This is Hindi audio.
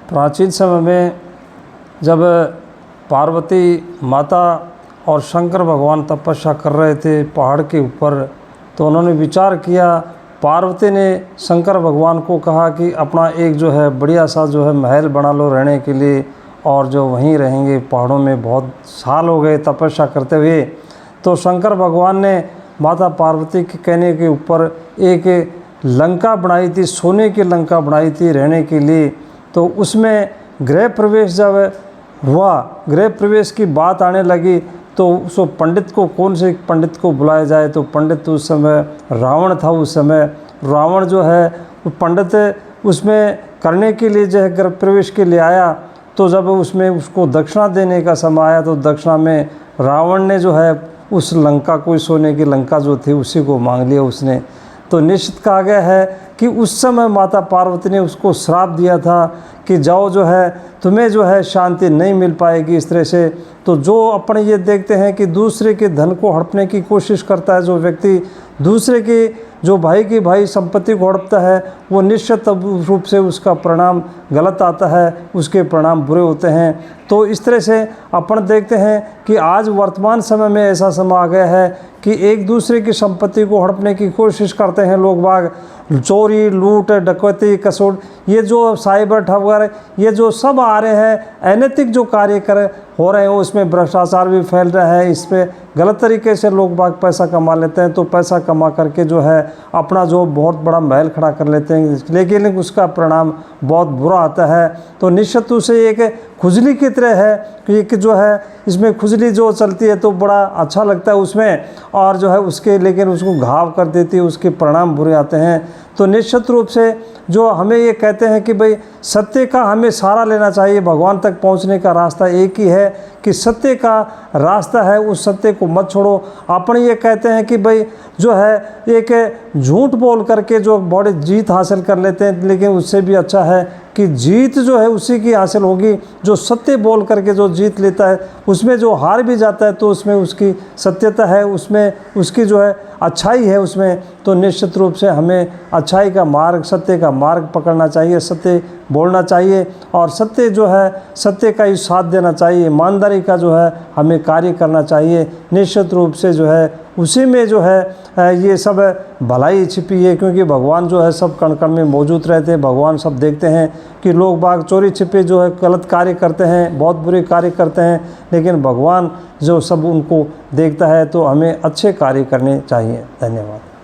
प्राचीन समय में जब पार्वती माता और शंकर भगवान तपस्या कर रहे थे पहाड़ के ऊपर, तो उन्होंने विचार किया। पार्वती ने शंकर भगवान को कहा कि अपना एक जो है बढ़िया सा जो है महल बना लो रहने के लिए, और जो वहीं रहेंगे पहाड़ों में, बहुत साल हो गए तपस्या करते हुए। तो शंकर भगवान ने माता पार्वती के कहने के ऊपर एक लंका बनाई थी, सोने की लंका बनाई थी रहने के लिए। तो उसमें गृह प्रवेश जब हुआ, गृह प्रवेश की बात आने लगी, तो उस पंडित को, कौन से पंडित को बुलाया जाए, तो पंडित उस समय रावण था। उस समय रावण जो है पंडित उसमें करने के लिए जो है गृह प्रवेश के लिए आया। तो जब उसमें उसको दक्षिणा देने का समय आया, तो दक्षिणा में रावण ने जो है उस लंका को, सोने की लंका जो थी उसी को मांग लिया उसने। तो निश्चित कहा गया है कि उस समय माता पार्वती ने उसको श्राप दिया था कि जाओ, जो है तुम्हें जो है शांति नहीं मिल पाएगी इस तरह से। तो जो अपने ये देखते हैं कि दूसरे के धन को हड़पने की कोशिश करता है, जो व्यक्ति दूसरे की, जो भाई की भाई संपत्ति को हड़पता है, वो निश्चित रूप से उसका परिणाम गलत आता है, उसके परिणाम बुरे होते हैं। तो इस तरह से अपन देखते हैं कि आज वर्तमान समय में ऐसा समय आ गया है कि एक दूसरे की संपत्ति को हड़पने की कोशिश करते हैं लोग बाग। चोरी, लूट, डकैती, कसोट, ये जो साइबर ठगवार, ये जो सब आ रहे हैं, अनैतिक जो कार्य हो रहे हैं, उसमें भ्रष्टाचार भी फैल रहा है। इस पर गलत तरीके से लोग बाग पैसा कमा लेते हैं। तो पैसा कमा करके जो है अपना जो बहुत बड़ा महल खड़ा कर लेते हैं, लेकिन उसका परिणाम बहुत बुरा आता है। तो निश्चित रूप से एक खुजली की तरह है कि जो है इसमें खुजली जो चलती है तो बड़ा अच्छा लगता है उसमें, और जो है उसके, लेकिन उसको घाव कर देती है, उसके परिणाम बुरे आते हैं। तो निश्चित रूप से जो हमें ये कहते हैं कि भाई सत्य का हमें सहारा लेना चाहिए। भगवान तक पहुंचने का रास्ता एक ही है कि सत्य का रास्ता है, उस सत्य को मत छोड़ो। अपन ये कहते हैं कि भाई जो है एक झूठ बोल करके जो बड़ी जीत हासिल कर लेते हैं, लेकिन उससे भी अच्छा है कि जीत जो है उसी की हासिल होगी जो सत्य बोल करके जो जीत लेता है। उसमें जो हार भी जाता है तो उसमें उसकी सत्यता है, उसमें उसकी जो है अच्छाई है उसमें। तो निश्चित रूप से हमें अच्छाई का मार्ग, सत्य का मार्ग पकड़ना चाहिए, सत्य बोलना चाहिए, और सत्य जो है सत्य का ही साथ देना चाहिए, ईमानदारी का जो है हमें कार्य करना चाहिए। निश्चित रूप से जो है उसी में जो है ये सब भलाई छिपी है, क्योंकि भगवान जो है सब कण कण में मौजूद रहते हैं। भगवान सब देखते हैं कि लोग बाग चोरी छिपे जो है गलत कार्य करते हैं, बहुत बुरे कार्य करते हैं, लेकिन भगवान जो सब उनको देखता है। तो हमें अच्छे कार्य करने चाहिए। धन्यवाद।